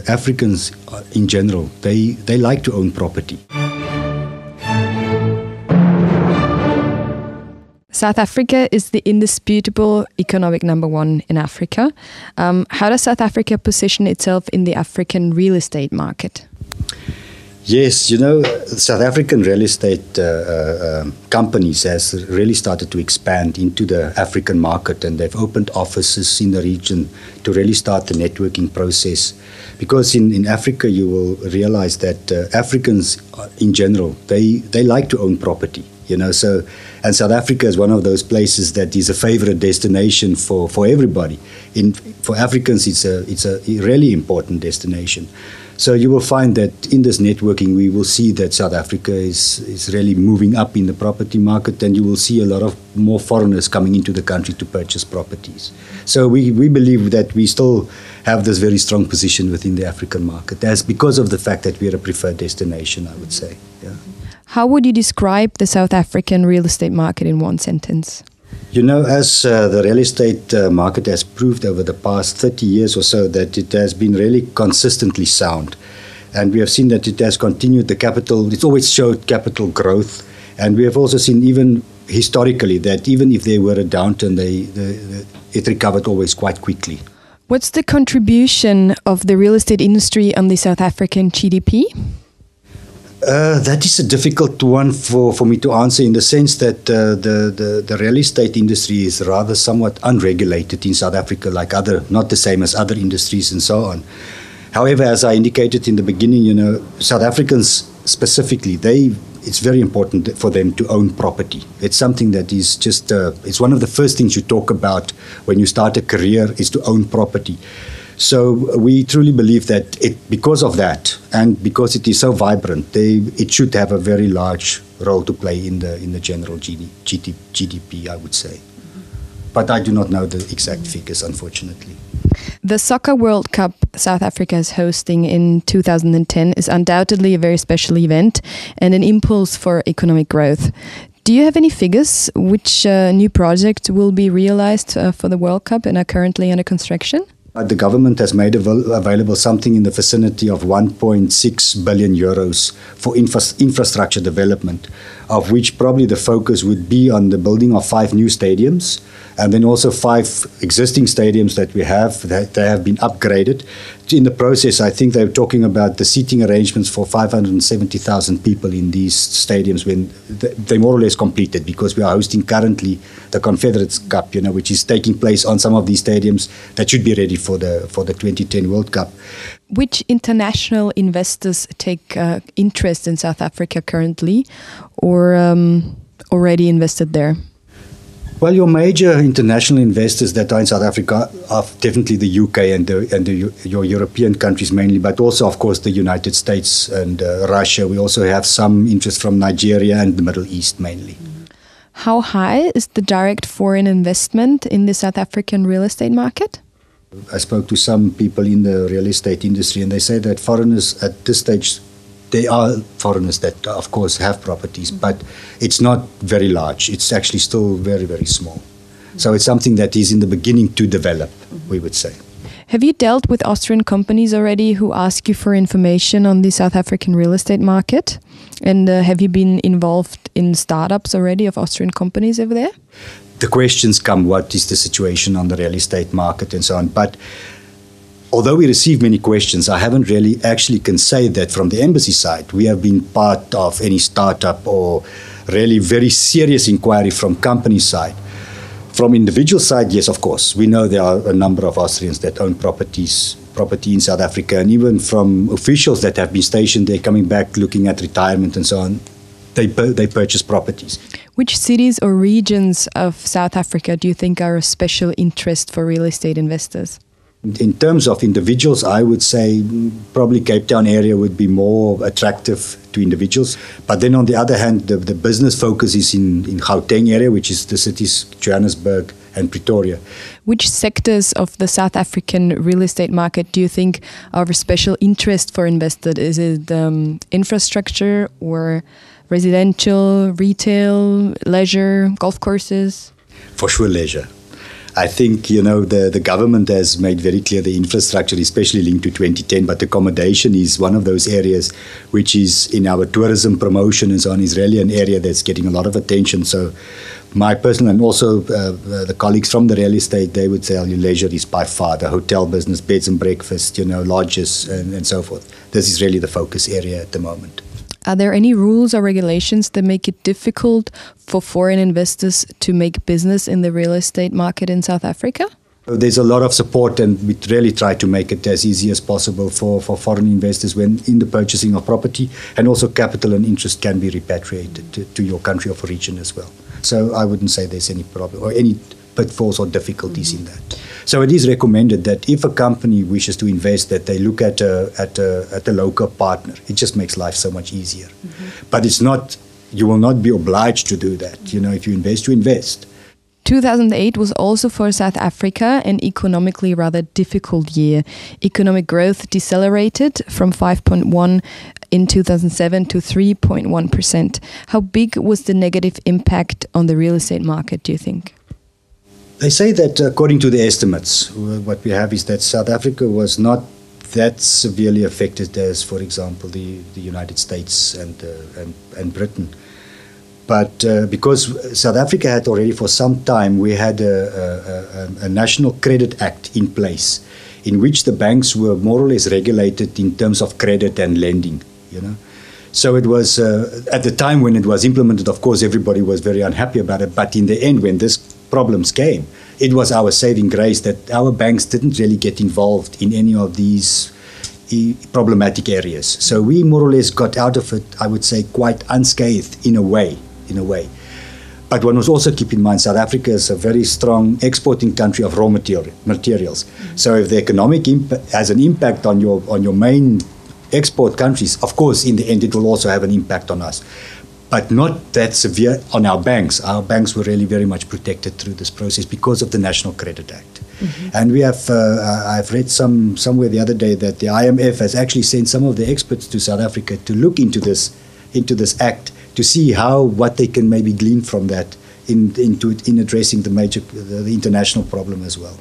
Africans in general, they like to own property. South Africa is the indisputable economic number one in Africa. How does South Africa position itself in the African real estate market? Yes, South African real estate companies has really started to expand into the African market, and they've opened offices in the region to really start the networking process. Because in Africa, you will realize that Africans in general, they like to own property. And South Africa is one of those places that is a favorite destination for everybody. For Africans, it's a really important destination. So you will find that in this networking, we will see that South Africa is really moving up in the property market, and you will see a lot of more foreigners coming into the country to purchase properties. So we believe that we still have this very strong position within the African market. That's because of the fact that we are a preferred destination, I would say. Yeah. How would you describe the South African real estate market in one sentence? As the real estate market has proved over the past 30 years or so, that it has been really consistently sound. And we have seen that it has continued it's always showed capital growth. And we have also seen even historically that even if there were a downturn, it recovered always quite quickly. What's the contribution of the real estate industry on the South African GDP? That is a difficult one for me to answer, in the sense that the real estate industry is rather somewhat unregulated in South Africa, not the same as other industries and so on. However, as I indicated in the beginning, South Africans specifically, it's very important for them to own property. It's something that is just, it's one of the first things you talk about when you start a career, is to own property. So we truly believe that because of that, and because it is so vibrant, it should have a very large role to play in the general GDP, I would say. But I do not know the exact figures, unfortunately. The Soccer World Cup South Africa is hosting in 2010 is undoubtedly a very special event and an impulse for economic growth. Do you have any figures which new projects will be realized for the World Cup and are currently under construction? The government has made available something in the vicinity of 1.6 billion euros for infrastructure development, of which probably the focus would be on the building of 5 new stadiums, and then also 5 existing stadiums that we have, that they have been upgraded. In the process, I think they're talking about the seating arrangements for 570,000 people in these stadiums when they're more or less completed, because we are hosting currently the Confederates Cup, which is taking place on some of these stadiums that should be ready for the 2010 World Cup. Which international investors take interest in South Africa currently, or already invested there? Well, your major international investors that are in South Africa are definitely the UK and your European countries mainly, but also, of course, the United States and Russia. We also have some interest from Nigeria and the Middle East mainly. How high is the direct foreign investment in the South African real estate market? I spoke to some people in the real estate industry, and they say that foreigners at this stage, there are foreigners that, of course, have properties, but it's not very large. It's actually still very, very small. So it's something that is in the beginning to develop, we would say. Have you dealt with Austrian companies already who ask you for information on the South African real estate market? And have you been involved in startups already of Austrian companies over there? The questions come, what is the situation on the real estate market and so on. But although we receive many questions, I haven't really actually can say that from the embassy side, we have been part of any startup or really very serious inquiry from company side. From individual side, yes, of course. We know there are a number of Austrians that own property in South Africa, and even from officials that have been stationed there coming back looking at retirement and so on, they purchase properties. Which cities or regions of South Africa do you think are of special interest for real estate investors? In terms of individuals, I would say probably Cape Town area would be more attractive to individuals. But then on the other hand, the business focus is in Gauteng area, which is the cities Johannesburg and Pretoria. Which sectors of the South African real estate market do you think are of special interest for investors? Is it infrastructure or residential, retail, leisure, golf courses? For sure leisure. I think, the government has made very clear the infrastructure, especially linked to 2010, but accommodation is one of those areas which is in our tourism promotion and so on, is really an area that's getting a lot of attention. So my personal and also the colleagues from the real estate, they would tell you leisure is by far the hotel business, beds and breakfast, lodges and so forth. This is really the focus area at the moment. Are there any rules or regulations that make it difficult for foreign investors to make business in the real estate market in South Africa? There's a lot of support, and we really try to make it as easy as possible for foreign investors when in the purchasing of property, and also capital and interest can be repatriated to your country of origin as well. So I wouldn't say there's any problem or any pitfalls or difficulties in that. So it is recommended that if a company wishes to invest, that they look at a local partner. It just makes life so much easier. But it's not. You will not be obliged to do that. If you invest, you invest. 2008 was also for South Africa an economically rather difficult year. Economic growth decelerated from 5.1 in 2007 to 3.1%. How big was the negative impact on the real estate market, do you think? They say that according to the estimates, what we have is that South Africa was not that severely affected as, for example, the United States and Britain. But because South Africa had already for some time, we had a National Credit Act in place in which the banks were more or less regulated in terms of credit and lending, So it was, at the time when it was implemented, of course, everybody was very unhappy about it. But in the end, when this problems came, it was our saving grace that our banks didn't really get involved in any of these problematic areas. So we more or less got out of it, I would say, quite unscathed in a way. But one must also keep in mind South Africa is a very strong exporting country of raw materials. So if the economic impact has an impact on your main export countries, of course, in the end, it will also have an impact on us. But not that severe on our banks. Our banks were really very much protected through this process because of the National Credit Act. And we have, I've read somewhere the other day that the IMF has actually sent some of the experts to South Africa to look into this act to see what they can maybe glean from that in addressing the international problem as well.